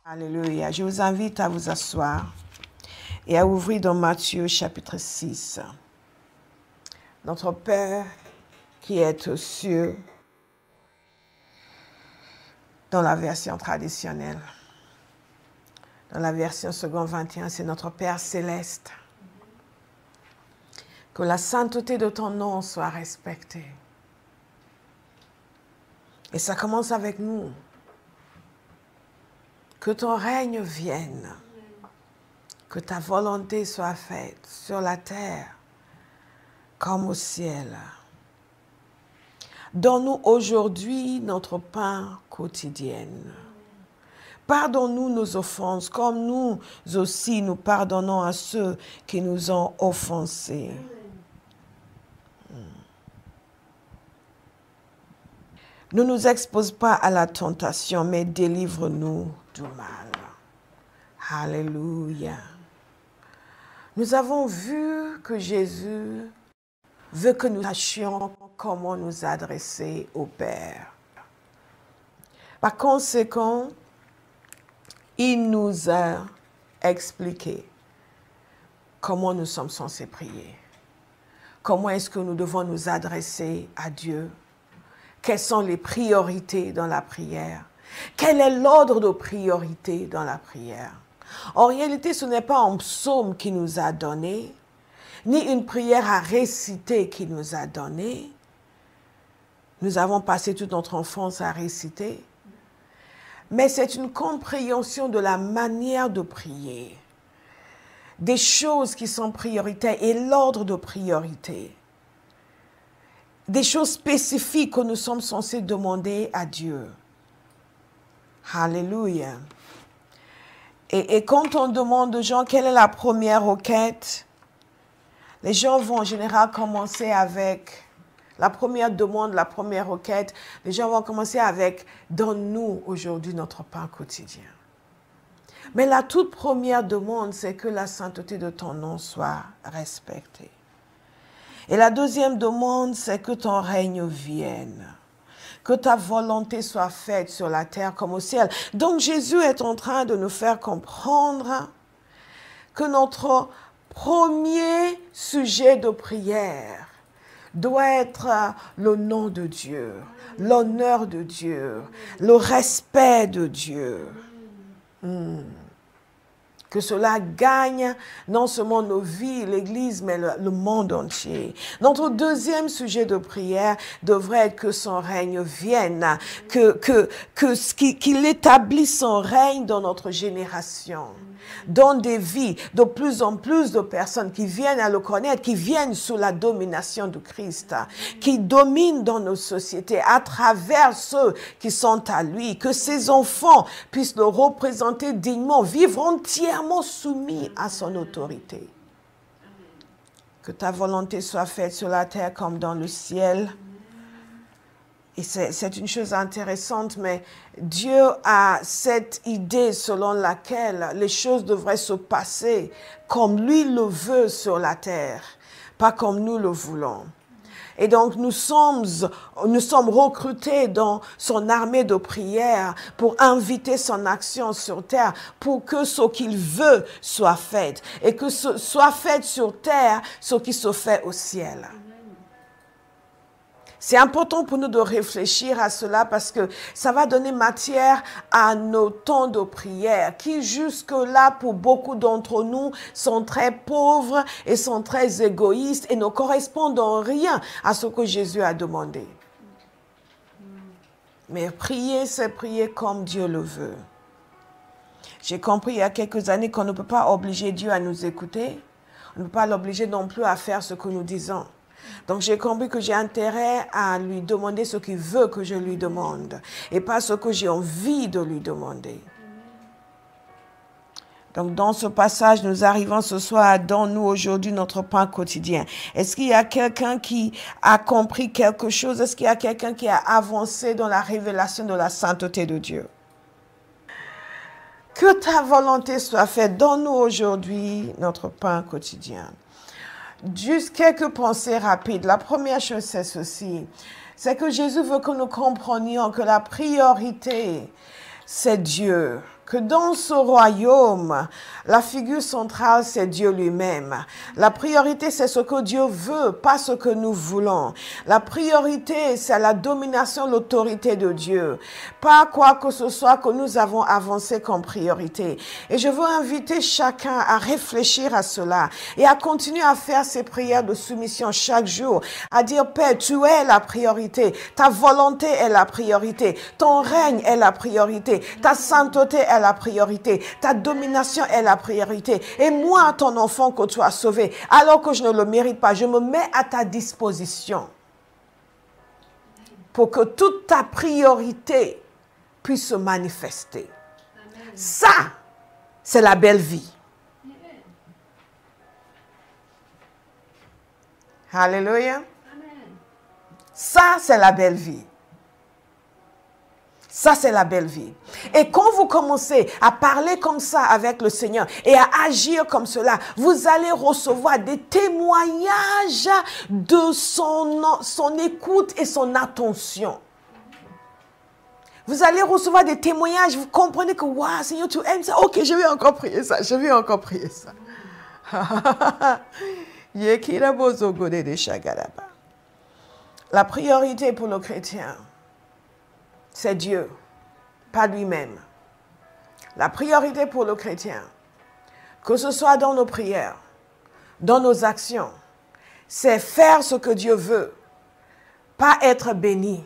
Alléluia. Je vous invite à vous asseoir et à ouvrir dans Matthieu chapitre 6. Notre Père qui est aux cieux, dans la version traditionnelle. Dans la version seconde 21, c'est notre Père céleste. Que la sainteté de ton nom soit respectée. Et ça commence avec nous. Que ton règne vienne. Que ta volonté soit faite sur la terre comme au ciel. Donne-nous aujourd'hui notre pain quotidien. Pardonne-nous nos offenses, comme nous aussi nous pardonnons à ceux qui nous ont offensés. Ne nous expose pas à la tentation, mais délivre-nous du mal. Alléluia. Nous avons vu que Jésus veut que nous sachions comment nous adresser au Père. Par conséquent, il nous a expliqué comment nous sommes censés prier. Comment est-ce que nous devons nous adresser à Dieu? Quelles sont les priorités dans la prière? Quel est l'ordre de priorité dans la prière? En réalité, ce n'est pas un psaume qui nous a donné, ni une prière à réciter qui nous a donné. Nous avons passé toute notre enfance à réciter. Mais c'est une compréhension de la manière de prier, des choses qui sont prioritaires et l'ordre de priorité, des choses spécifiques que nous sommes censés demander à Dieu. Alléluia. Et quand on demande aux gens quelle est la première requête, les gens vont en général commencer avec la première demande, la première requête. Les gens vont commencer avec « Donne-nous aujourd'hui notre pain quotidien ». Mais la toute première demande, c'est que la sainteté de ton nom soit respectée. Et la deuxième demande, c'est que ton règne vienne. Que ta volonté soit faite sur la terre comme au ciel. Donc Jésus est en train de nous faire comprendre que notre premier sujet de prière doit être le nom de Dieu, l'honneur de Dieu, le respect de Dieu. Que cela gagne non seulement nos vies, l'Église, mais le monde entier. Notre deuxième sujet de prière devrait être que son règne vienne, qu'il établisse son règne dans notre génération, dans des vies, de plus en plus de personnes qui viennent à le connaître, qui viennent sous la domination du Christ, qui dominent dans nos sociétés à travers ceux qui sont à lui, que ses enfants puissent le représenter dignement, vivre entièrement soumis à son autorité. Que ta volonté soit faite sur la terre comme dans le ciel. Et c'est une chose intéressante, mais Dieu a cette idée selon laquelle les choses devraient se passer comme lui le veut sur la terre, pas comme nous le voulons. Et donc nous sommes recrutés dans son armée de prière pour inviter son action sur terre, pour que ce qu'il veut soit fait, et que soit fait sur terre ce qui se fait au ciel. C'est important pour nous de réfléchir à cela parce que ça va donner matière à nos temps de prière qui jusque-là, pour beaucoup d'entre nous, sont très pauvres et sont très égoïstes et ne correspondent en rien à ce que Jésus a demandé. Mais prier, c'est prier comme Dieu le veut. J'ai compris il y a quelques années qu'on ne peut pas obliger Dieu à nous écouter. On ne peut pas l'obliger non plus à faire ce que nous disons. Donc j'ai compris que j'ai intérêt à lui demander ce qu'il veut que je lui demande et pas ce que j'ai envie de lui demander. Donc dans ce passage, nous arrivons ce soir à « Donne-nous aujourd'hui notre pain quotidien ». Est-ce qu'il y a quelqu'un qui a compris quelque chose? Est-ce qu'il y a quelqu'un qui a avancé dans la révélation de la sainteté de Dieu? Que ta volonté soit faite. Donne-nous aujourd'hui notre pain quotidien. Juste quelques pensées rapides. La première chose, c'est ceci. C'est que Jésus veut que nous comprenions que la priorité, c'est Dieu. que dans ce royaume, la figure centrale, c'est Dieu lui-même. La priorité, c'est ce que Dieu veut, pas ce que nous voulons. La priorité, c'est la domination, l'autorité de Dieu. Pas quoi que ce soit que nous avons avancé comme priorité. Et je veux inviter chacun à réfléchir à cela et à continuer à faire ces prières de soumission chaque jour, à dire, Père, tu es la priorité, ta volonté est la priorité, ton règne est la priorité, ta sainteté est la priorité, ta domination est la priorité. Et moi, ton enfant que tu as sauvé, alors que je ne le mérite pas, je me mets à ta disposition pour que toute ta priorité puisse se manifester. Amen. Ça, c'est la belle vie. Amen. Alléluia. Ça, c'est la belle vie. Ça, c'est la belle vie. Et quand vous commencez à parler comme ça avec le Seigneur et à agir comme cela, vous allez recevoir des témoignages de son écoute et son attention. Vous allez recevoir des témoignages, vous comprenez que, waouh, Seigneur, tu aimes ça. Ok, je vais encore prier ça, je vais encore prier ça. La priorité pour le chrétien, c'est Dieu, pas lui-même. La priorité pour le chrétien, que ce soit dans nos prières, dans nos actions, c'est faire ce que Dieu veut, pas être béni.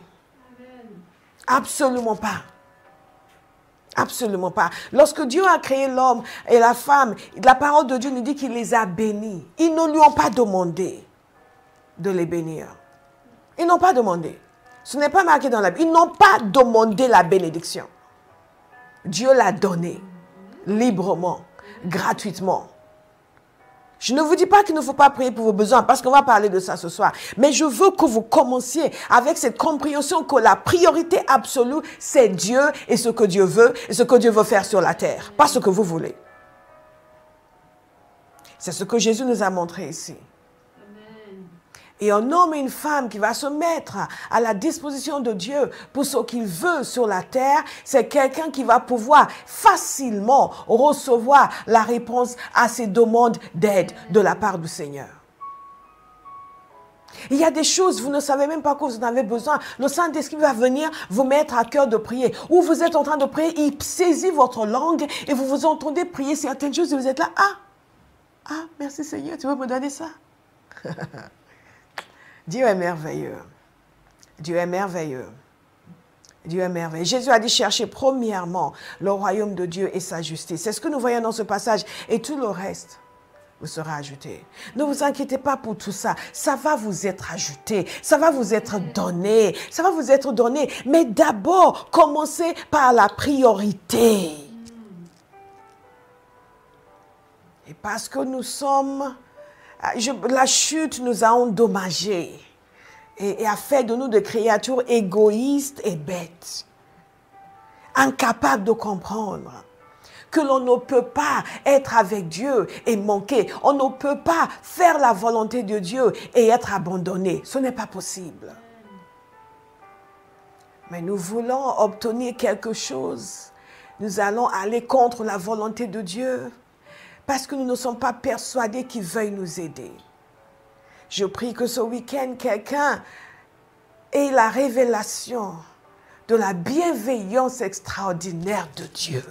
Absolument pas. Absolument pas. Lorsque Dieu a créé l'homme et la femme, la parole de Dieu nous dit qu'il les a bénis. Ils ne lui ont pas demandé de les bénir. Ils n'ont pas demandé. Ce n'est pas marqué dans la Bible. Ils n'ont pas demandé la bénédiction. Dieu l'a donnée librement, gratuitement. Je ne vous dis pas qu'il ne faut pas prier pour vos besoins, parce qu'on va parler de ça ce soir. Mais je veux que vous commenciez avec cette compréhension que la priorité absolue, c'est Dieu et ce que Dieu veut, et ce que Dieu veut faire sur la terre. Pas ce que vous voulez. C'est ce que Jésus nous a montré ici. Et un homme et une femme qui va se mettre à la disposition de Dieu pour ce qu'il veut sur la terre, c'est quelqu'un qui va pouvoir facilement recevoir la réponse à ses demandes d'aide de la part du Seigneur. Il y a des choses, vous ne savez même pas que vous en avez besoin. Le Saint-Esprit va venir vous mettre à cœur de prier. Ou vous êtes en train de prier, il saisit votre langue et vous vous entendez prier certaines choses et vous êtes là, merci Seigneur, tu veux me donner ça? Dieu est merveilleux. Dieu est merveilleux. Dieu est merveilleux. Jésus a dit chercher premièrement le royaume de Dieu et sa justice. C'est ce que nous voyons dans ce passage. Et tout le reste vous sera ajouté. Ne vous inquiétez pas pour tout ça. Ça va vous être ajouté. Ça va vous être donné. Ça va vous être donné. Mais d'abord, commencez par la priorité. Et parce que nous sommes... la chute nous a endommagés et a fait de nous des créatures égoïstes et bêtes, incapables de comprendre que l'on ne peut pas être avec Dieu et manquer. On ne peut pas faire la volonté de Dieu et être abandonné. Ce n'est pas possible. Mais nous voulons obtenir quelque chose. Nous allons aller contre la volonté de Dieu. Parce que nous ne sommes pas persuadés qu'il veuille nous aider. Je prie que ce week-end, quelqu'un ait la révélation de la bienveillance extraordinaire de Dieu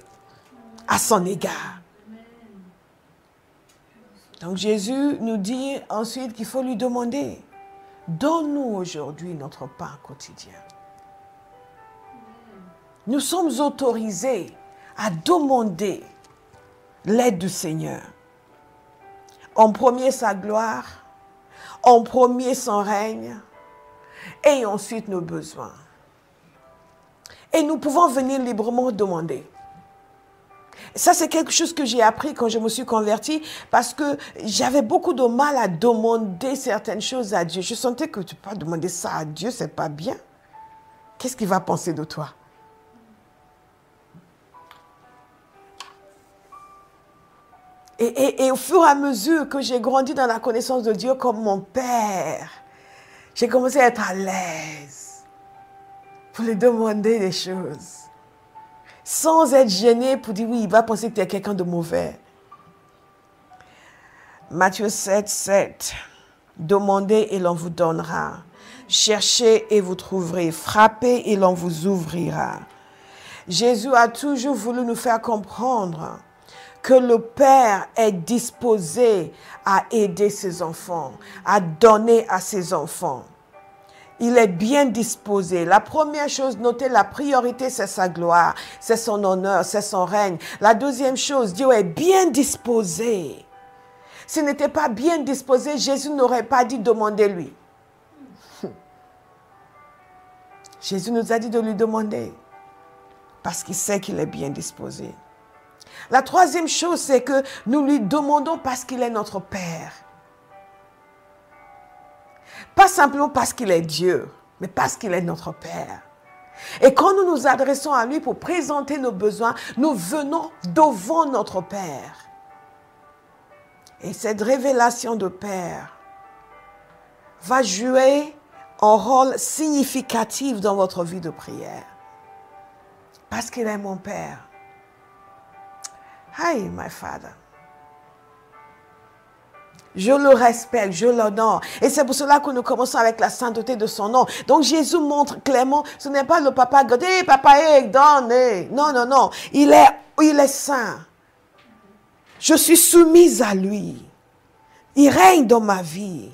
à son égard. Donc Jésus nous dit ensuite qu'il faut lui demander, donne-nous aujourd'hui notre pain quotidien. Nous sommes autorisés à demander l'aide du Seigneur. En premier sa gloire, en premier son règne, et ensuite nos besoins. Et nous pouvons venir librement demander. Ça, c'est quelque chose que j'ai appris quand je me suis convertie, parce que j'avais beaucoup de mal à demander certaines choses à Dieu. Je sentais que tu peux pas demander ça à Dieu, c'est pas bien. Qu'est-ce qu'il va penser de toi? Et au fur et à mesure que j'ai grandi dans la connaissance de Dieu comme mon Père, j'ai commencé à être à l'aise pour lui demander des choses. sans être gêné pour dire oui, il va penser que tu es quelqu'un de mauvais. Matthieu 7, 7. Demandez et l'on vous donnera. Cherchez et vous trouverez. Frappez et l'on vous ouvrira. Jésus a toujours voulu nous faire comprendre que le Père est disposé à aider ses enfants, à donner à ses enfants. Il est bien disposé. La première chose, notez, la priorité, c'est sa gloire, c'est son honneur, c'est son règne. La deuxième chose, Dieu est bien disposé. S'il n'était pas bien disposé, Jésus n'aurait pas dit demandez-lui. Jésus nous a dit de lui demander parce qu'il sait qu'il est bien disposé. La troisième chose, c'est que nous lui demandons parce qu'il est notre Père. Pas simplement parce qu'il est Dieu, mais parce qu'il est notre Père. Et quand nous nous adressons à lui pour présenter nos besoins, nous venons devant notre Père. Et cette révélation de Père va jouer un rôle significatif dans votre vie de prière. Parce qu'il est mon Père. Hi, my Father. Je le respecte, je l'honore. Et c'est pour cela que nous commençons avec la sainteté de son nom. Donc Jésus montre clairement, ce n'est pas le papa God. Hey, papa, donne. Non, non, non. Il est saint. Je suis soumise à lui. Il règne dans ma vie.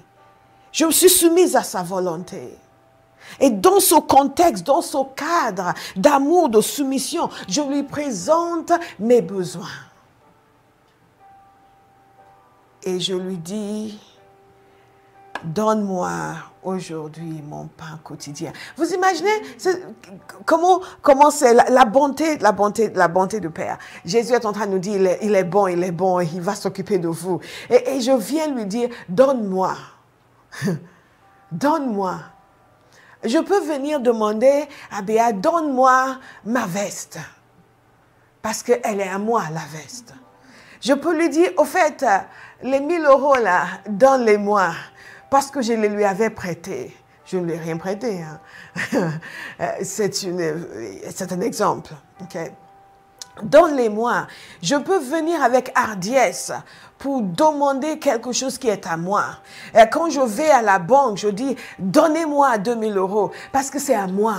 Je me suis soumise à sa volonté. Et dans ce contexte, dans ce cadre d'amour, de soumission, je lui présente mes besoins. Et je lui dis, donne-moi aujourd'hui mon pain quotidien. Vous imaginez comment c'est la bonté du Père. Jésus est en train de nous dire, il est bon, il va s'occuper de vous. Et je viens lui dire, donne-moi. Donne-moi. Je peux venir demander à Béa, donne-moi ma veste. Parce qu'elle est à moi, la veste. Je peux lui dire, au fait, les 1000 € là, donne-les-moi. Parce que je les lui avais prêtés. Je ne lui ai rien prêté. Hein. C'est un exemple. Okay? Donne-les-moi. Je peux venir avec hardiesse pour demander quelque chose qui est à moi. Et quand je vais à la banque, je dis, donnez-moi 2000 € parce que c'est à moi.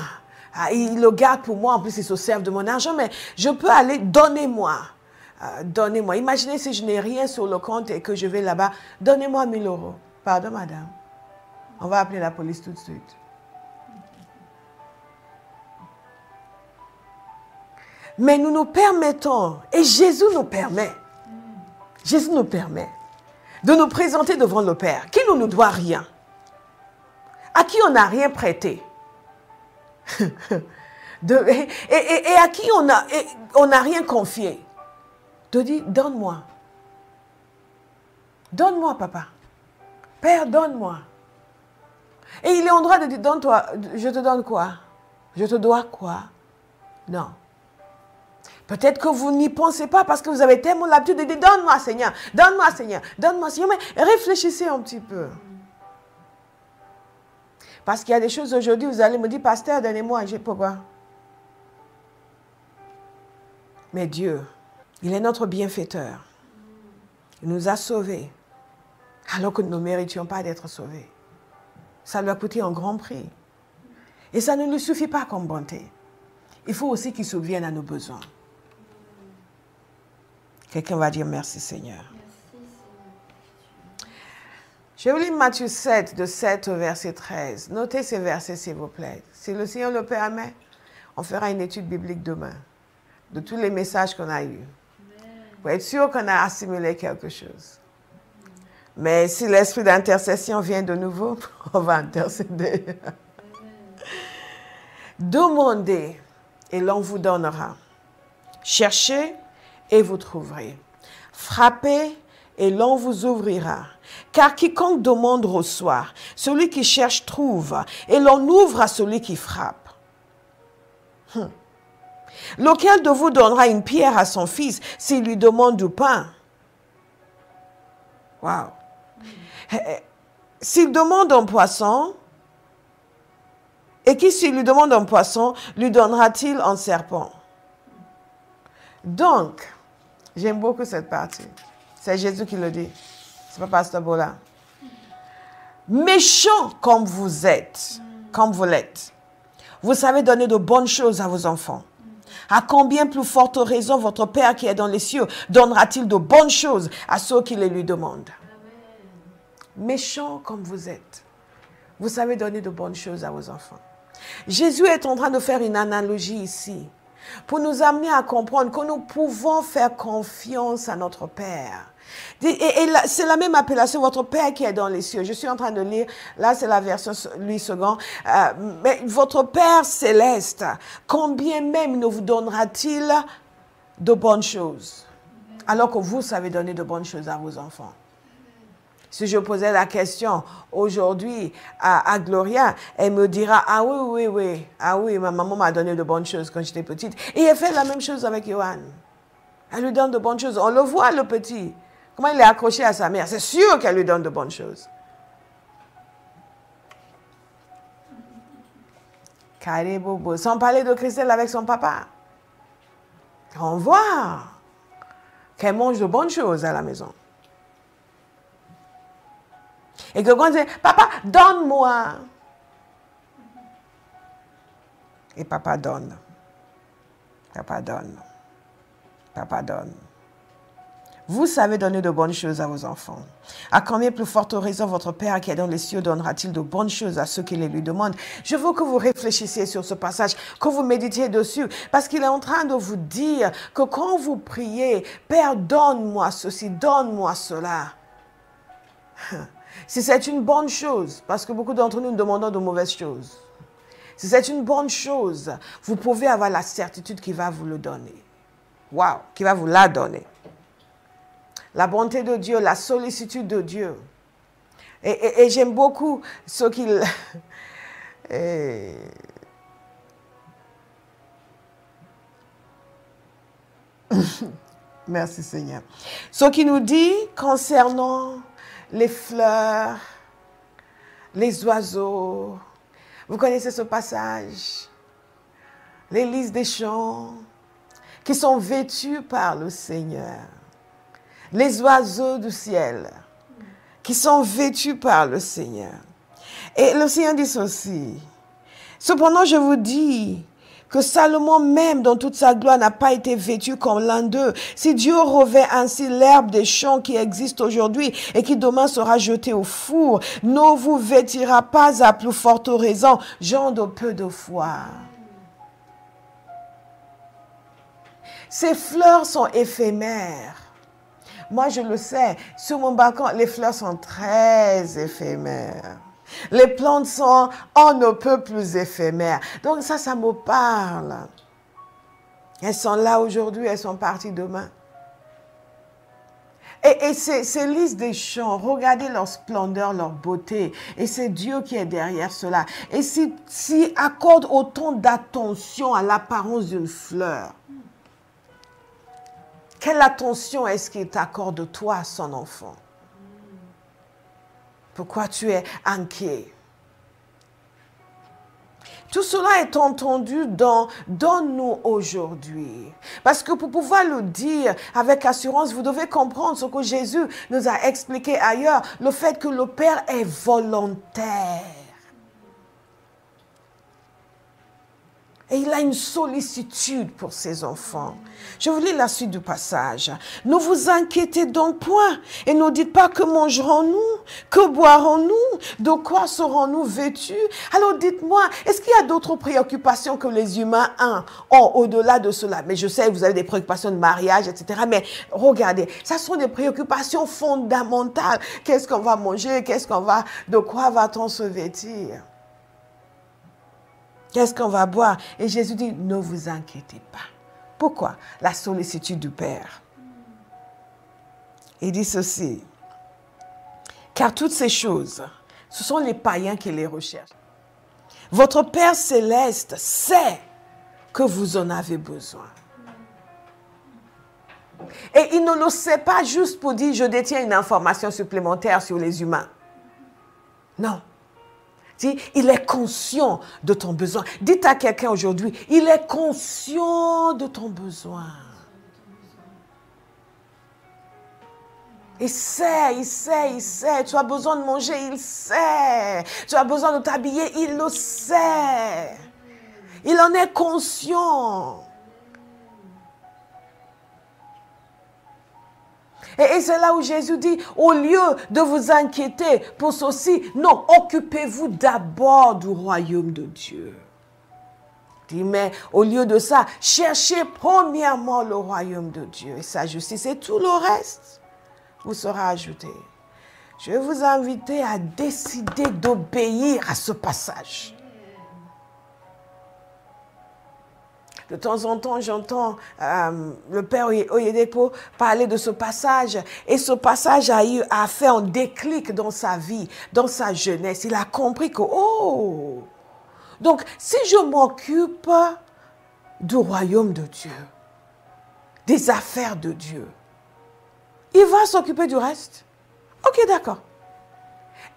Il le garde pour moi, en plus il se sert de mon argent, mais je peux aller, donnez-moi. Donnez-moi. Imaginez si je n'ai rien sur le compte et que je vais là-bas, donnez-moi 1000 €. Pardon, madame. On va appeler la police tout de suite. Mais nous nous permettons, et Jésus nous permet de nous présenter devant le Père, qui ne nous doit rien, à qui on n'a rien prêté, et à qui on n'a rien confié, de dire, donne-moi. Donne-moi, papa. Père, donne-moi. Et il est en droit de dire, donne-toi, je te donne quoi? Je te dois quoi? Non. Peut-être que vous n'y pensez pas parce que vous avez tellement l'habitude de dire, donne-moi Seigneur, donne-moi Seigneur, donne-moi Seigneur. Mais réfléchissez un petit peu. Parce qu'il y a des choses aujourd'hui, vous allez me dire, pasteur, donnez-moi. Pourquoi? Mais Dieu, il est notre bienfaiteur. Il nous a sauvés. Alors que nous ne méritions pas d'être sauvés. Ça lui a coûté un grand prix. Et ça ne lui suffit pas comme bonté. Il faut aussi qu'il subvienne à nos besoins. Quelqu'un va dire merci Seigneur. Je vous lis Matthieu 7, de 7 au verset 13. Notez ces versets s'il vous plaît. Si le Seigneur le permet, on fera une étude biblique demain. De tous les messages qu'on a eus. Pour être sûr qu'on a assimilé quelque chose. Mais si l'esprit d'intercession vient de nouveau, on va intercéder. Demandez et l'on vous donnera. Cherchez et vous trouverez. Frappez et l'on vous ouvrira. Car quiconque demande reçoit. Celui qui cherche trouve. Et l'on ouvre à celui qui frappe. Lequel de vous donnera une pierre à son fils s'il lui demande du pain? Wow. S'il demande un poisson, et qui s'il lui demande un poisson, lui donnera-t-il un serpent? Donc, j'aime beaucoup cette partie. C'est Jésus qui le dit. C'est pas Pasteur Bola. Méchants comme vous êtes, comme vous l'êtes, vous savez donner de bonnes choses à vos enfants. À combien plus forte raison votre Père qui est dans les cieux donnera-t-il de bonnes choses à ceux qui les lui demandent? Méchants comme vous êtes, vous savez donner de bonnes choses à vos enfants. Jésus est en train de faire une analogie ici pour nous amener à comprendre que nous pouvons faire confiance à notre Père. Et c'est la même appellation, votre Père qui est dans les cieux. Je suis en train de lire, là c'est la version Louis II. Mais votre Père céleste, combien même ne vous donnera-t-il de bonnes choses? Alors que vous savez donner de bonnes choses à vos enfants. Si je posais la question aujourd'hui à Gloria, elle me dira, ah oui, ma maman m'a donné de bonnes choses quand j'étais petite. Et elle fait la même chose avec Johan. Elle lui donne de bonnes choses. On le voit, le petit. Comment il est accroché à sa mère. C'est sûr qu'elle lui donne de bonnes choses. Bobo. Sans parler de Christelle avec son papa. On voit qu'elle mange de bonnes choses à la maison. Et que quand on dit, papa, donne-moi. Et papa donne. Papa donne. Papa donne. Vous savez donner de bonnes choses à vos enfants. À combien plus forte raison votre Père qui est dans les cieux donnera-t-il de bonnes choses à ceux qui les lui demandent? Je veux que vous réfléchissiez sur ce passage, que vous méditiez dessus, parce qu'il est en train de vous dire que quand vous priez, Père, donne-moi ceci, donne-moi cela. Si c'est une bonne chose, parce que beaucoup d'entre nous demandons de mauvaises choses, si c'est une bonne chose, vous pouvez avoir la certitude qu'il va vous le donner. Waouh, qu'il va vous la donner. La bonté de Dieu, la sollicitude de Dieu. Et j'aime beaucoup ce qu'il... Merci Seigneur. Ce qu'il nous dit concernant les fleurs, les oiseaux. Vous connaissez ce passage? Les lys des champs qui sont vêtus par le Seigneur. Les oiseaux du ciel qui sont vêtus par le Seigneur. Et le Seigneur dit ceci. Cependant, je vous dis que Salomon même dans toute sa gloire n'a pas été vêtu comme l'un d'eux. Si Dieu revêt ainsi l'herbe des champs qui existe aujourd'hui et qui demain sera jetée au four, ne vous vêtira pas à plus forte raison, gens de peu de foi. Ces fleurs sont éphémères. Moi, je le sais, sur mon balcon, les fleurs sont très éphémères. Les plantes sont on ne peut plus éphémères. Donc ça me parle. Elles sont là aujourd'hui, elles sont parties demain. Et ces lys des champs, regardez leur splendeur, leur beauté. Et c'est Dieu qui est derrière cela. Et s'il accorde autant d'attention à l'apparence d'une fleur, quelle attention est-ce qu'il t'accorde toi, son enfant? Pourquoi tu es inquiet? Tout cela est entendu dans nous aujourd'hui. Parce que pour pouvoir le dire avec assurance, vous devez comprendre ce que Jésus nous a expliqué ailleurs, le fait que le Père est volontaire. Et il a une sollicitude pour ses enfants. Je vous lis la suite du passage. Ne vous inquiétez donc point et ne dites pas que mangerons-nous, que boirons-nous, de quoi serons-nous vêtus. Alors dites-moi, est-ce qu'il y a d'autres préoccupations que les humains ont au-delà de cela? Mais je sais, vous avez des préoccupations de mariage, etc. Mais regardez, ça sont des préoccupations fondamentales. Qu'est-ce qu'on va manger? De quoi va-t-on se vêtir? Qu'est-ce qu'on va boire? Et Jésus dit, ne vous inquiétez pas. Pourquoi? La sollicitude du Père. Il dit ceci. Car toutes ces choses, ce sont les païens qui les recherchent. Votre Père céleste sait que vous en avez besoin. Et il ne le sait pas juste pour dire, je détiens une information supplémentaire sur les humains. Non. Il est conscient de ton besoin. Dites à quelqu'un aujourd'hui, il est conscient de ton besoin. Il sait, il sait, il sait. Tu as besoin de manger, il sait. Tu as besoin de t'habiller, il le sait. Il en est conscient. Et c'est là où Jésus dit, au lieu de vous inquiéter pour ceci, non, occupez-vous d'abord du royaume de Dieu. Il dit, mais au lieu de ça, cherchez premièrement le royaume de Dieu et sa justice, et tout le reste vous sera ajouté. Je vais vous inviter à décider d'obéir à ce passage. De temps en temps, j'entends le père Oyedepo parler de ce passage. Et ce passage a fait un déclic dans sa vie, dans sa jeunesse. Il a compris que, oh, donc si je m'occupe du royaume de Dieu, des affaires de Dieu, il va s'occuper du reste. Ok, d'accord.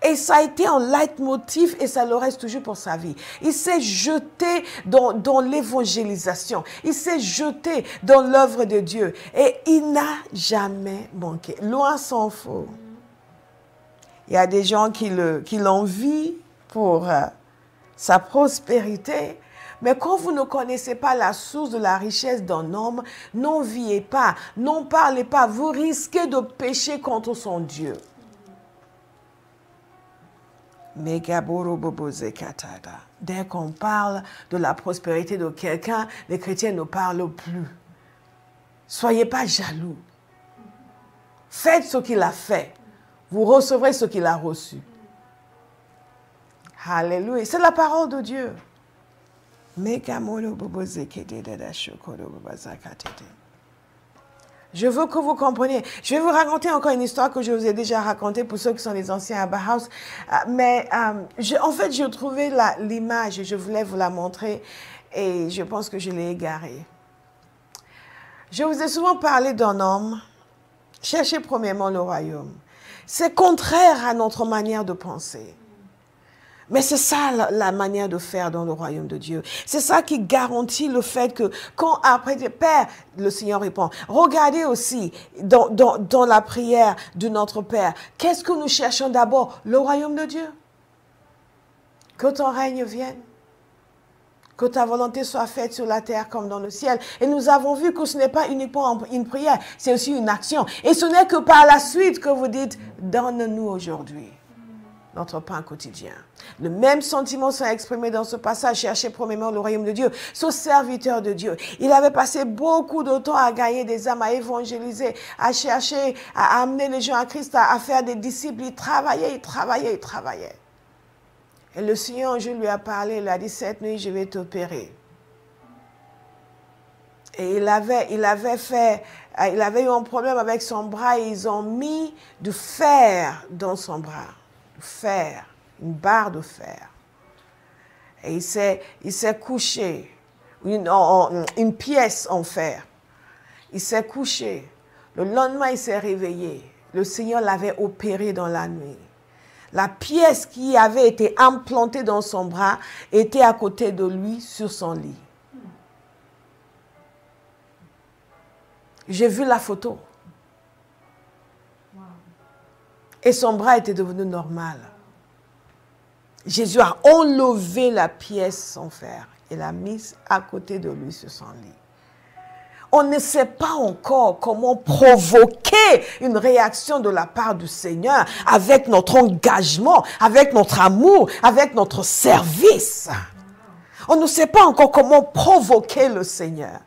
Et ça a été un leitmotiv et ça le reste toujours pour sa vie. Il s'est jeté dans l'évangélisation. Il s'est jeté dans l'œuvre de Dieu. Et il n'a jamais manqué. Loin s'en faut. Il y a des gens qui l'envient pour sa prospérité. Mais quand vous ne connaissez pas la source de la richesse d'un homme, n'enviez pas, n'en parlez pas. Vous risquez de pécher contre son Dieu. Dès qu'on parle de la prospérité de quelqu'un, les chrétiens ne parlent plus. Soyez pas jaloux. Faites ce qu'il a fait. Vous recevrez ce qu'il a reçu. Alléluia. C'est la parole de Dieu. Je veux que vous compreniez. Je vais vous raconter encore une histoire que je vous ai déjà racontée pour ceux qui sont des anciens à Bauhaus. En fait, j'ai trouvé l'image et je voulais vous la montrer et je pense que je l'ai égarée. Je vous ai souvent parlé d'un homme. Cherchez premièrement le royaume. C'est contraire à notre manière de penser. Mais c'est ça la manière de faire dans le royaume de Dieu. C'est ça qui garantit le fait que quand après, Père, le Seigneur répond, regardez aussi dans la prière de notre Père, qu'est-ce que nous cherchons d'abord? Le royaume de Dieu. Que ton règne vienne. Que ta volonté soit faite sur la terre comme dans le ciel. Et nous avons vu que ce n'est pas uniquement une prière, c'est aussi une action. Et ce n'est que par la suite que vous dites, donne-nous aujourd'hui notre pain quotidien. Le même sentiment s'est exprimé dans ce passage. Cherchez premièrement le royaume de Dieu. Ce serviteur de Dieu, il avait passé beaucoup de temps à gagner des âmes, à évangéliser, à chercher, à amener les gens à Christ, à faire des disciples. Il travaillait, il travaillait, il travaillait. Et le Seigneur, un jour, lui a parlé, il a dit, cette nuit, je vais t'opérer. Et il avait eu un problème avec son bras et ils ont mis du fer dans son bras. Fer, une barre de fer. Et il s'est couché, une pièce en fer. Il s'est couché. Le lendemain, il s'est réveillé. Le Seigneur l'avait opéré dans la nuit. La pièce qui avait été implantée dans son bras était à côté de lui sur son lit. J'ai vu la photo. Et son bras était devenu normal. Jésus a enlevé la pièce en fer et l'a mise à côté de lui sur son lit. On ne sait pas encore comment provoquer une réaction de la part du Seigneur avec notre engagement, avec notre amour, avec notre service. On ne sait pas encore comment provoquer le Seigneur.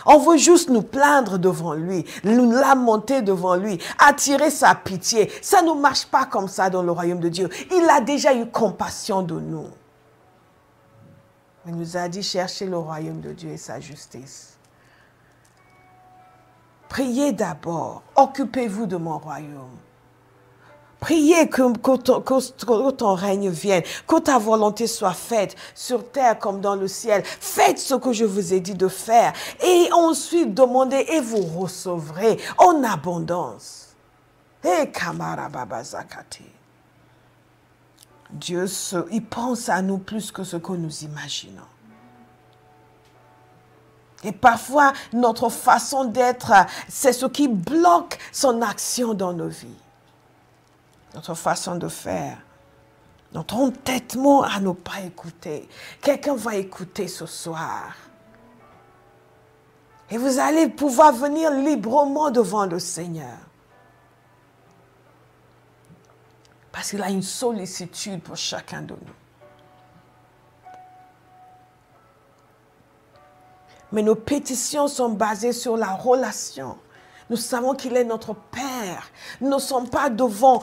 On veut juste nous plaindre devant lui, nous lamenter devant lui, attirer sa pitié. Ça ne marche pas comme ça dans le royaume de Dieu. Il a déjà eu compassion de nous. Il nous a dit, cherchez le royaume de Dieu et sa justice. Priez d'abord, occupez-vous de mon royaume. Priez que ton règne vienne, que ta volonté soit faite sur terre comme dans le ciel. Faites ce que je vous ai dit de faire. Et ensuite, demandez et vous recevrez en abondance. Et Kamara Baba Zakati. Dieu, il pense à nous plus que ce que nous imaginons. Et parfois, notre façon d'être, c'est ce qui bloque son action dans nos vies. Notre façon de faire. Notre entêtement à ne pas écouter. Quelqu'un va écouter ce soir. Et vous allez pouvoir venir librement devant le Seigneur. Parce qu'il a une sollicitude pour chacun de nous. Mais nos pétitions sont basées sur la relation. Nous savons qu'il est notre Père. Nous ne sommes pas devant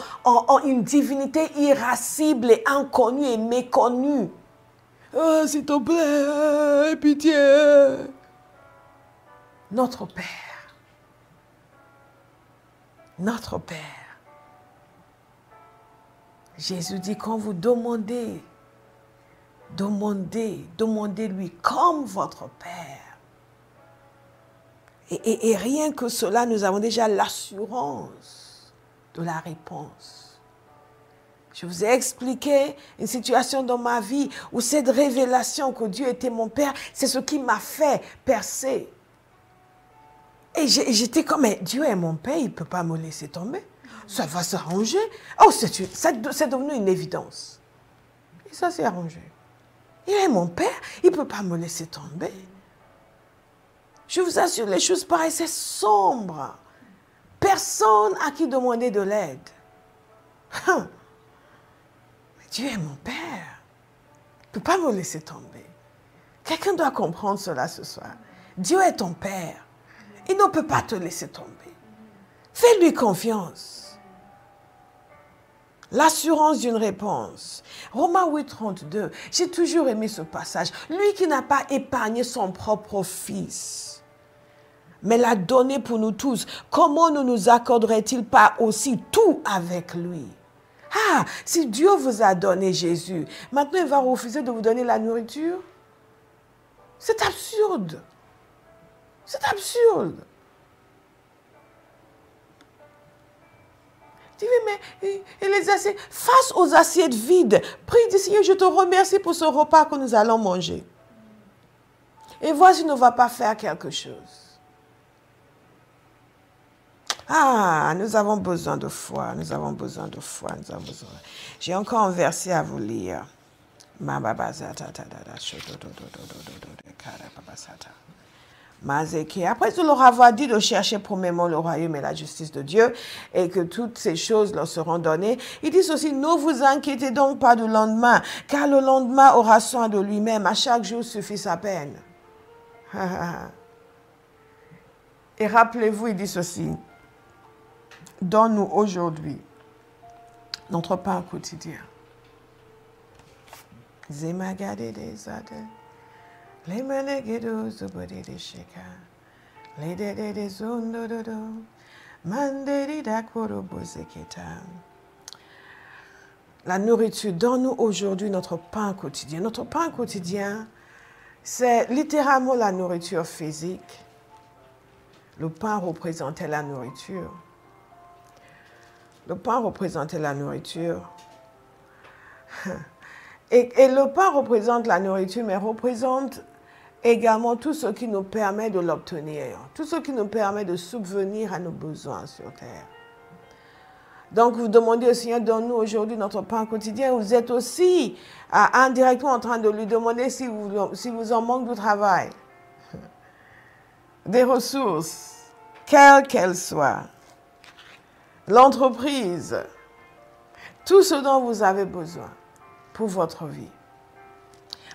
une divinité irascible et inconnue et méconnue. Oh, s'il te plaît, pitié. Notre Père. Notre Père. Jésus dit, quand vous demandez, demandez-lui comme votre Père. Et rien que cela, nous avons déjà l'assurance de la réponse. Je vous ai expliqué une situation dans ma vie où cette révélation que Dieu était mon Père, c'est ce qui m'a fait percer. Et j'étais comme, mais Dieu est mon Père, il ne peut pas me laisser tomber. Ça va s'arranger. Oh, c'est devenu une évidence. Et ça s'est arrangé. Il est mon Père, il ne peut pas me laisser tomber. Je vous assure, les choses paraissaient sombres. Personne à qui demander de l'aide. Mais Dieu est mon Père. Il ne peut pas me laisser tomber. Quelqu'un doit comprendre cela ce soir. Dieu est ton Père. Il ne peut pas te laisser tomber. Fais-lui confiance. L'assurance d'une réponse. Romains 8, 32. J'ai toujours aimé ce passage. Lui qui n'a pas épargné son propre fils, mais l'a donné pour nous tous, comment ne nous accorderait-il pas aussi tout avec lui? Ah, si Dieu vous a donné Jésus, maintenant il va refuser de vous donner la nourriture? C'est absurde. C'est absurde. Tu dis, mais et les assiettes, face aux assiettes vides, prie du Seigneur, je te remercie pour ce repas que nous allons manger. Et vois s'il ne va pas faire quelque chose. Ah, nous avons besoin de foi, nous avons besoin de foi, nous avons besoin. J'ai encore un verset à vous lire. Après de leur avoir dit de chercher premièrement le royaume et la justice de Dieu et que toutes ces choses leur seront données, ils disent aussi, ne vous inquiétez donc pas du lendemain, car le lendemain aura soin de lui-même, à chaque jour suffit sa peine. Et rappelez-vous, il dit ceci, donne-nous aujourd'hui notre pain quotidien. La nourriture, donne-nous aujourd'hui notre pain quotidien. Notre pain quotidien, c'est littéralement la nourriture physique. Le pain représentait la nourriture. Le pain représentait la nourriture. Et le pain représente la nourriture, mais représente également tout ce qui nous permet de l'obtenir. Tout ce qui nous permet de subvenir à nos besoins sur terre. Donc, vous demandez au Seigneur, donne-nous aujourd'hui notre pain quotidien. Vous êtes aussi indirectement en train de lui demander si vous en manque de travail. Des ressources, quelles qu'elles soient. L'entreprise, tout ce dont vous avez besoin pour votre vie.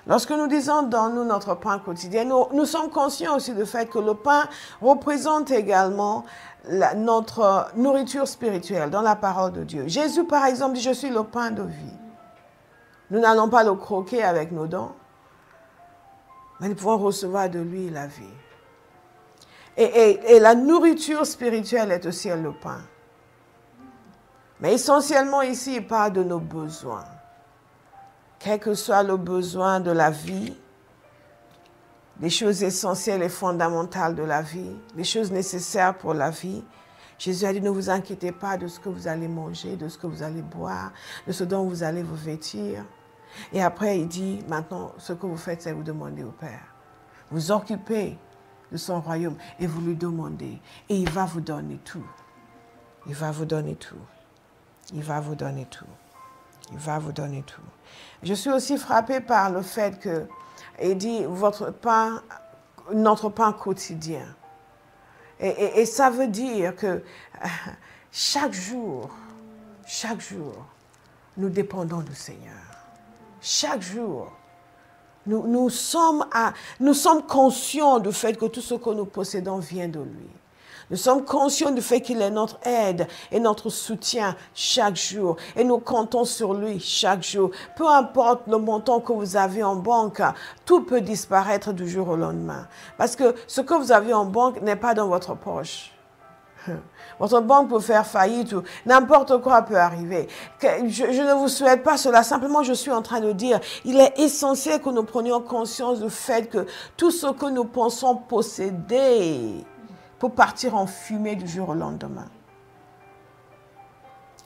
Lorsque nous disons donne-nous notre pain quotidien, nous sommes conscients aussi du fait que le pain représente également notre nourriture spirituelle dans la parole de Dieu. Jésus, par exemple, dit, je suis le pain de vie. Nous n'allons pas le croquer avec nos dents, mais nous pouvons recevoir de lui la vie. Et la nourriture spirituelle est aussi le pain. Mais essentiellement ici, il parle de nos besoins. Quel que soit le besoin de la vie, les choses essentielles et fondamentales de la vie, les choses nécessaires pour la vie, Jésus a dit, ne vous inquiétez pas de ce que vous allez manger, de ce que vous allez boire, de ce dont vous allez vous vêtir. Et après, il dit, maintenant, ce que vous faites, c'est vous demander au Père. Vous occupez de son royaume et vous lui demandez. Et il va vous donner tout. Il va vous donner tout. Il va vous donner tout. Il va vous donner tout. Je suis aussi frappée par le fait que, il dit, votre pain, notre pain quotidien. Et ça veut dire que chaque jour, nous dépendons du Seigneur. Chaque jour, nous sommes conscients du fait que tout ce que nous possédons vient de lui. Nous sommes conscients du fait qu'il est notre aide et notre soutien chaque jour. Et nous comptons sur lui chaque jour. Peu importe le montant que vous avez en banque, tout peut disparaître du jour au lendemain. Parce que ce que vous avez en banque n'est pas dans votre poche. Votre banque peut faire faillite ou n'importe quoi peut arriver. Je ne vous souhaite pas cela. Simplement, je suis en train de dire, il est essentiel que nous prenions conscience du fait que tout ce que nous pensons posséder peut partir en fumée du jour au lendemain.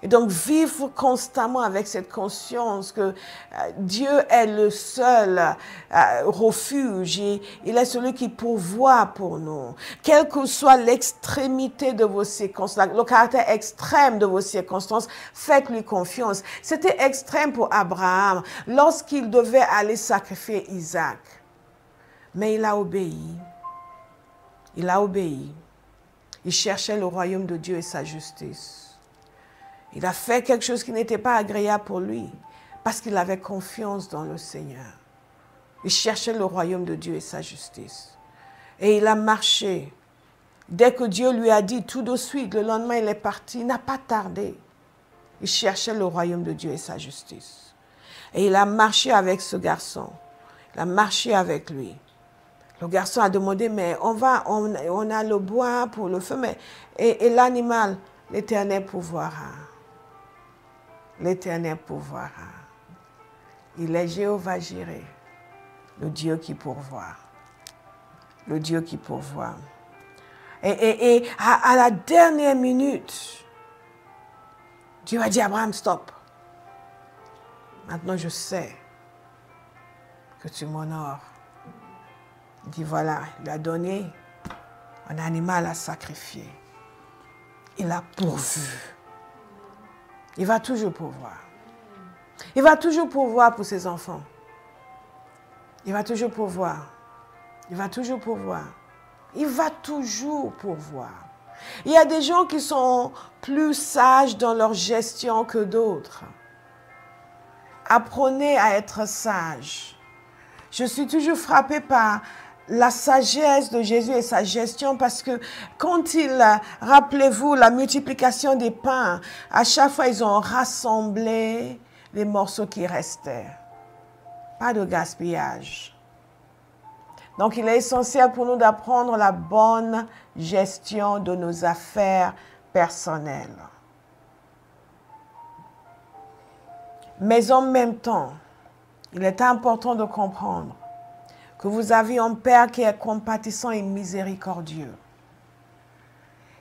Et donc, vivre constamment avec cette conscience que Dieu est le seul refuge et il est celui qui pourvoit pour nous. Quelle que soit l'extrémité de vos circonstances, le caractère extrême de vos circonstances, faites-lui confiance. C'était extrême pour Abraham lorsqu'il devait aller sacrifier Isaac. Mais il a obéi. Il a obéi. Il cherchait le royaume de Dieu et sa justice. Il a fait quelque chose qui n'était pas agréable pour lui, parce qu'il avait confiance dans le Seigneur. Il cherchait le royaume de Dieu et sa justice. Et il a marché. Dès que Dieu lui a dit tout de suite, le lendemain il est parti, il n'a pas tardé. Il cherchait le royaume de Dieu et sa justice. Et il a marché avec ce garçon. Il a marché avec lui. Le garçon a demandé, mais on a le bois pour le feu, mais et l'animal, l'Éternel pourvoira. L'Éternel pourvoira. Il est Jéhovah Jireh, le Dieu qui pourvoit. Le Dieu qui pourvoit. Et à la dernière minute, Dieu a dit à Abraham, stop. Maintenant je sais que tu m'honores. Il dit voilà, il a donné un animal à sacrifier. Il a pourvu. Il va toujours pourvoir. Il va toujours pourvoir pour ses enfants. Il va toujours pourvoir. Il va toujours pourvoir. Il va toujours pourvoir. Il y a des gens qui sont plus sages dans leur gestion que d'autres. Apprenez à être sage. Je suis toujours frappée par la sagesse de Jésus et sa gestion, parce que quand rappelez-vous, la multiplication des pains, à chaque fois, ils ont rassemblé les morceaux qui restaient. Pas de gaspillage. Donc, il est essentiel pour nous d'apprendre la bonne gestion de nos affaires personnelles. Mais en même temps, il est important de comprendre que vous avez un Père qui est compatissant et miséricordieux.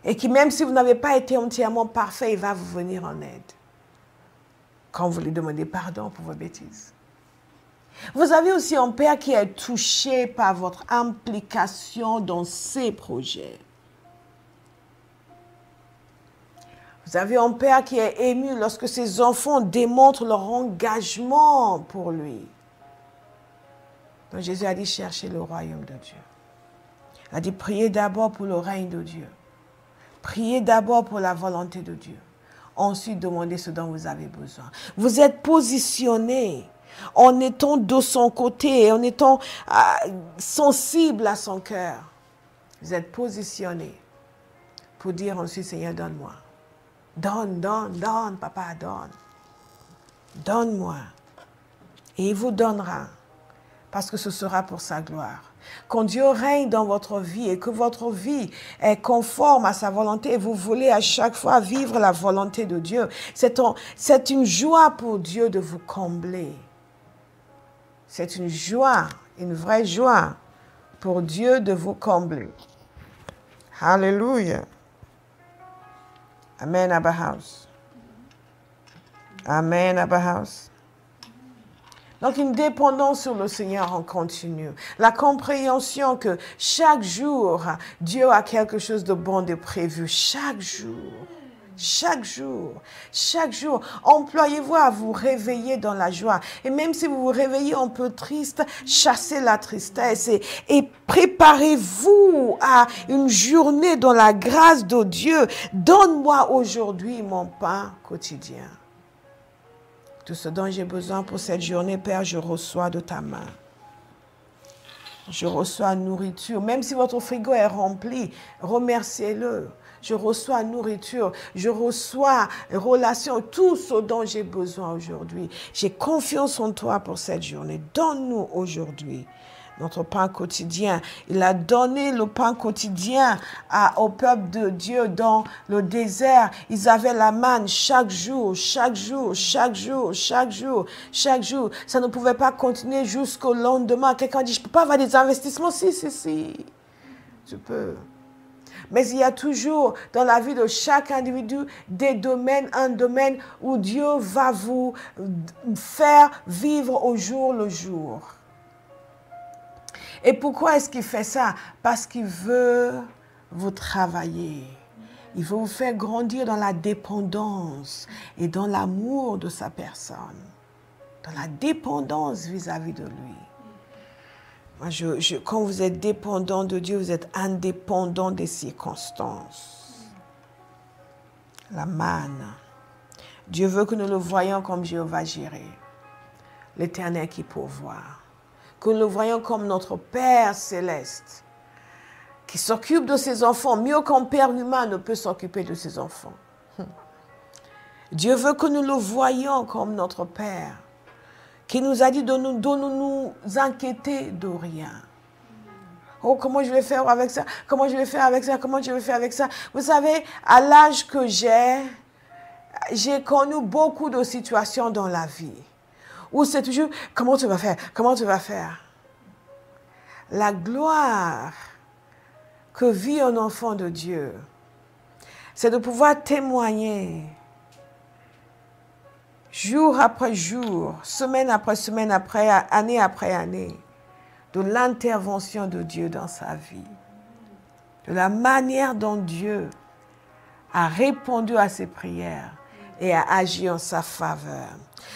Et qui, même si vous n'avez pas été entièrement parfait, il va vous venir en aide. Quand vous lui demandez pardon pour vos bêtises. Vous avez aussi un Père qui est touché par votre implication dans ses projets. Vous avez un Père qui est ému lorsque ses enfants démontrent leur engagement pour lui. Donc Jésus a dit, cherchez le royaume de Dieu. Il a dit, priez d'abord pour le règne de Dieu. Priez d'abord pour la volonté de Dieu. Ensuite, demandez ce dont vous avez besoin. Vous êtes positionné en étant de son côté, en étant sensible à son cœur. Vous êtes positionné pour dire ensuite, Seigneur, donne-moi. Donne, papa, donne. Donne-moi. Et il vous donnera. Parce que ce sera pour sa gloire. Quand Dieu règne dans votre vie et que votre vie est conforme à sa volonté et vous voulez à chaque fois vivre la volonté de Dieu, c'est une joie pour Dieu de vous combler. C'est une joie, une vraie joie pour Dieu de vous combler. Alléluia. Amen, Abba House. Amen, Abba House. Donc, une dépendance sur le Seigneur en continu. La compréhension que chaque jour, Dieu a quelque chose de bon de prévu. Chaque jour. Chaque jour, chaque jour, employez-vous à vous réveiller dans la joie. Et même si vous vous réveillez un peu triste, chassez la tristesse et préparez-vous à une journée dans la grâce de Dieu. Donne-moi aujourd'hui mon pain quotidien. Tout ce dont j'ai besoin pour cette journée, Père, je reçois de ta main. Je reçois nourriture. Même si votre frigo est rempli, remerciez-le. Je reçois nourriture, je reçois relation, tout ce dont j'ai besoin aujourd'hui. J'ai confiance en toi pour cette journée. Donne-nous aujourd'hui notre pain quotidien. Il a donné le pain quotidien au peuple de Dieu dans le désert. Ils avaient la manne chaque jour, chaque jour, chaque jour, chaque jour, chaque jour. Ça ne pouvait pas continuer jusqu'au lendemain. Quelqu'un dit, je ne peux pas avoir des investissements. Si. Tu peux. Mais il y a toujours dans la vie de chaque individu des domaines, un domaine où Dieu va vous faire vivre au jour le jour. Et pourquoi est-ce qu'il fait ça? Parce qu'il veut vous travailler. Il veut vous faire grandir dans la dépendance et dans l'amour de sa personne. Dans la dépendance vis-à-vis de lui. Quand vous êtes dépendant de Dieu, vous êtes indépendant des circonstances. La manne. Dieu veut que nous le voyions comme Jéhovah Jireh, l'Éternel qui pourvoit. Que nous le voyions comme notre Père céleste, qui s'occupe de ses enfants, mieux qu'un père humain ne peut s'occuper de ses enfants. Dieu veut que nous le voyions comme notre Père, qui nous a dit de nous inquiéter de rien. Oh, comment je vais faire avec ça? Comment je vais faire avec ça? Comment je vais faire avec ça? Vous savez, à l'âge que j'ai connu beaucoup de situations dans la vie où c'est toujours, comment tu vas faire? Comment tu vas faire? La gloire que vit un enfant de Dieu, c'est de pouvoir témoigner jour après jour, semaine après semaine, année après année, de l'intervention de Dieu dans sa vie, de la manière dont Dieu a répondu à ses prières et a agi en sa faveur.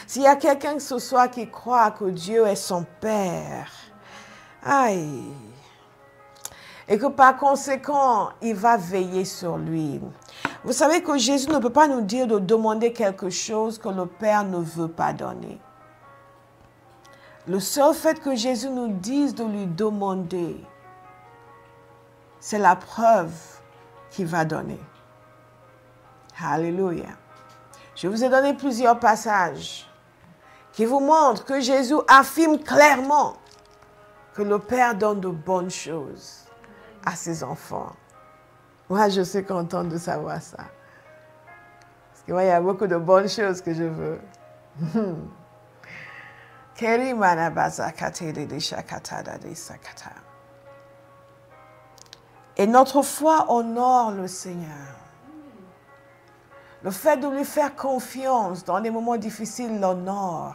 S'il y a quelqu'un ce soir qui croit que Dieu est son Père, aïe, et que par conséquent, il va veiller sur lui. Vous savez que Jésus ne peut pas nous dire de demander quelque chose que le Père ne veut pas donner. Le seul fait que Jésus nous dise de lui demander, c'est la preuve qu'il va donner. Alléluia. Je vous ai donné plusieurs passages qui vous montrent que Jésus affirme clairement que le Père donne de bonnes choses à ses enfants. Moi, je suis contente de savoir ça. Parce que moi, il y a beaucoup de bonnes choses que je veux. Et notre foi honore le Seigneur. Le fait de lui faire confiance dans les moments difficiles l'honore.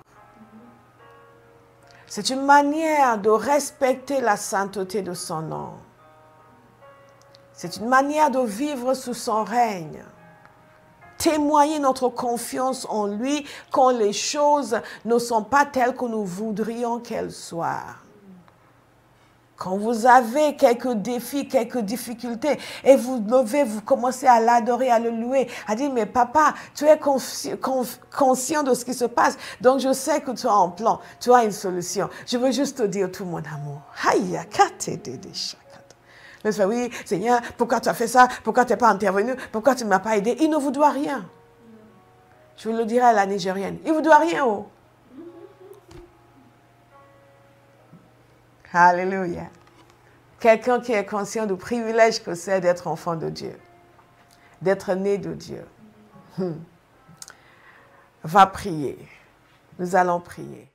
C'est une manière de respecter la sainteté de son nom. C'est une manière de vivre sous son règne. Témoigner notre confiance en lui quand les choses ne sont pas telles que nous voudrions qu'elles soient. Quand vous avez quelques défis, quelques difficultés, et vous levez, vous commencez à l'adorer, à le louer, à dire, mais papa, tu es conscient de ce qui se passe, donc je sais que tu as un plan, tu as une solution. Je veux juste te dire tout mon amour. Mais je fais, oui, Seigneur, pourquoi tu as fait ça? Pourquoi tu n'es pas intervenu? Pourquoi tu ne m'as pas aidé? Il ne vous doit rien. Je vous le dirai à la Nigérienne. Il ne vous doit rien, oh. Alléluia. Quelqu'un qui est conscient du privilège que c'est d'être enfant de Dieu, d'être né de Dieu, va prier. Nous allons prier.